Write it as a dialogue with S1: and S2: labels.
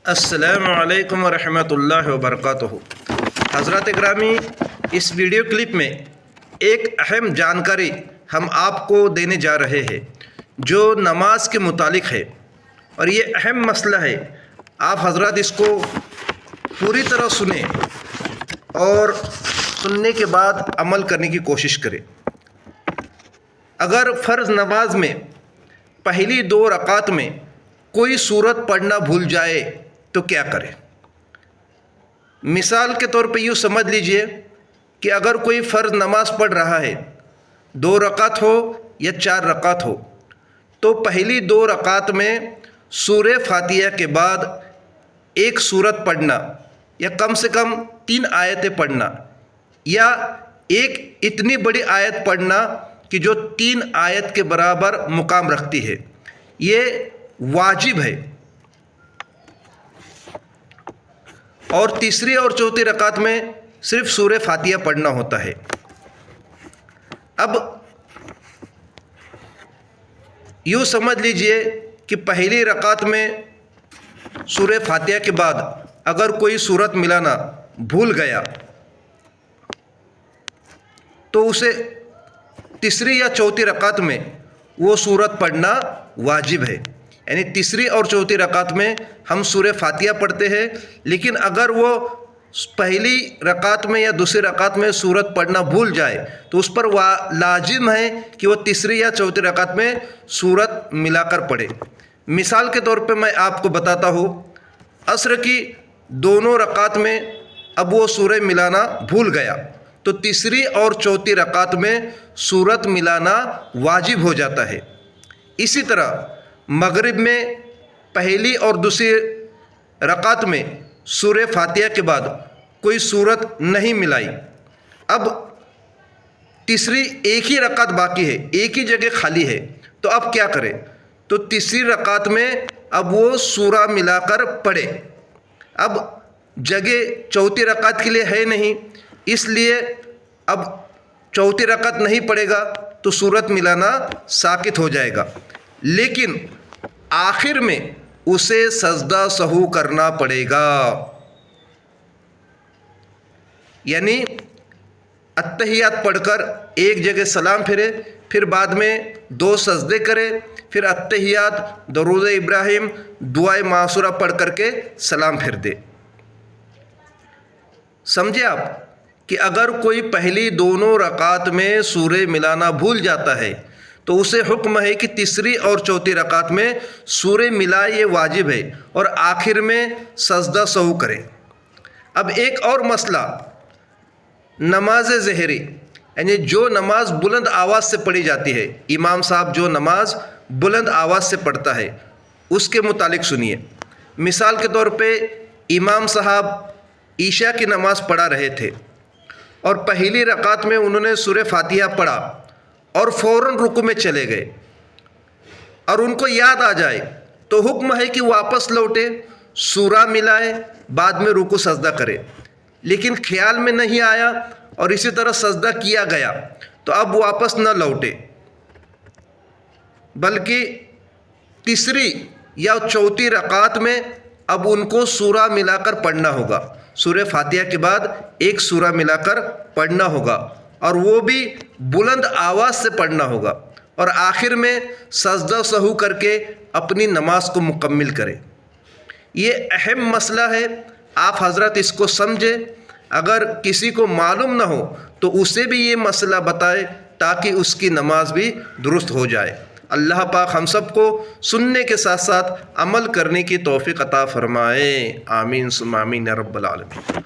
S1: السلام علیکم ورحمۃ اللہ وبرکاتہ۔ حضرات گرامی، اس ویڈیو کلپ میں ایک اہم جانکاری ہم آپ کو دینے جا رہے ہیں جو نماز کے متعلق ہے، اور یہ اہم مسئلہ ہے۔ آپ حضرات اس کو پوری طرح سنیں اور سننے کے بعد عمل کرنے کی کوشش کریں۔ اگر فرض نماز میں پہلی 2 رکعت میں کوئی سورت پڑھنا بھول جائے تو کیا کرے؟ مثال کے طور پہ یوں سمجھ لیجئے کہ اگر کوئی فرض نماز پڑھ رہا ہے، 2 رکعت ہو یا 4 رکعت ہو، تو پہلی 2 رکعت میں سورہ فاتحہ کے بعد ایک سورت پڑھنا یا کم سے کم 3 آیتیں پڑھنا، یا ایک اتنی بڑی آیت پڑھنا کہ جو 3 آیت کے برابر مقام رکھتی ہے، یہ واجب ہے۔ اور تیسری اور چوتھی رکعت میں صرف سورہ فاتحہ پڑھنا ہوتا ہے۔ اب یوں سمجھ لیجئے کہ پہلی رکعت میں سورہ فاتحہ کے بعد اگر کوئی سورت ملانا بھول گیا تو اسے تیسری یا چوتھی رکعت میں وہ سورت پڑھنا واجب ہے۔ یعنی تیسری اور چوتھی رکعت میں ہم سورہ فاتحہ پڑھتے ہیں، لیکن اگر وہ پہلی رکعت میں یا دوسری رکعت میں سورت پڑھنا بھول جائے تو اس پر لازم ہے کہ وہ تیسری یا چوتھی رکعت میں سورت ملا کر پڑھے۔ مثال کے طور پہ میں آپ کو بتاتا ہوں، عصر کی دونوں رکعت میں اب وہ سورہ ملانا بھول گیا تو تیسری اور چوتھی رکعت میں سورت ملانا واجب ہو جاتا ہے۔ اسی طرح مغرب میں پہلی اور دوسری رکعت میں سورہ فاتحہ کے بعد کوئی سورت نہیں ملائی، اب تیسری ایک ہی رکعت باقی ہے، ایک ہی جگہ خالی ہے، تو اب کیا کرے؟ تو تیسری رکعت میں اب وہ سورہ ملا کر پڑھے۔ اب جگہ چوتھی رکعت کے لیے ہے نہیں، اس لیے اب چوتھی رکعت نہیں پڑھے گا تو سورت ملانا ساقط ہو جائے گا، لیکن آخر میں اسے سجدہ سہو کرنا پڑے گا۔ یعنی اتحیات پڑھ کر ایک جگہ سلام پھرے، پھر بعد میں 2 سجدے کرے، پھر اتحیات، درود ابراہیم، دعائے معصورہ پڑھ کر کے سلام پھر دے۔ سمجھے آپ کہ اگر کوئی پہلی دونوں رکعت میں سورہ ملانا بھول جاتا ہے تو اسے حکم ہے کہ تیسری اور چوتھی رکعت میں سورہ ملائے، یہ واجب ہے، اور آخر میں سجدہ سہو کرے۔ اب ایک اور مسئلہ، نماز ظہری، یعنی جو نماز بلند آواز سے پڑھی جاتی ہے، امام صاحب جو نماز بلند آواز سے پڑھتا ہے اس کے متعلق سنیے۔ مثال کے طور پہ امام صاحب عشاء کی نماز پڑھا رہے تھے اور پہلی رکعت میں انہوں نے سورہ فاتحہ پڑھا اور فوراً رکوع میں چلے گئے، اور ان کو یاد آ جائے تو حکم ہے کہ واپس لوٹے، سورہ ملائے، بعد میں رکوع سجدہ کرے۔ لیکن خیال میں نہیں آیا اور اسی طرح سجدہ کیا گیا تو اب واپس نہ لوٹے، بلکہ تیسری یا چوتھی رکعت میں اب ان کو سورہ ملا کر پڑھنا ہوگا، سورہ فاتحہ کے بعد ایک سورہ ملا کر پڑھنا ہوگا، اور وہ بھی بلند آواز سے پڑھنا ہوگا، اور آخر میں سجدہ سہو کر کے اپنی نماز کو مکمل کرے۔ یہ اہم مسئلہ ہے، آپ حضرات اس کو سمجھیں۔ اگر کسی کو معلوم نہ ہو تو اسے بھی یہ مسئلہ بتائے تاکہ اس کی نماز بھی درست ہو جائے۔ اللہ پاک ہم سب کو سننے کے ساتھ ساتھ عمل کرنے کی توفیق عطا فرمائے۔ آمین ثم آمین یا رب العالمین۔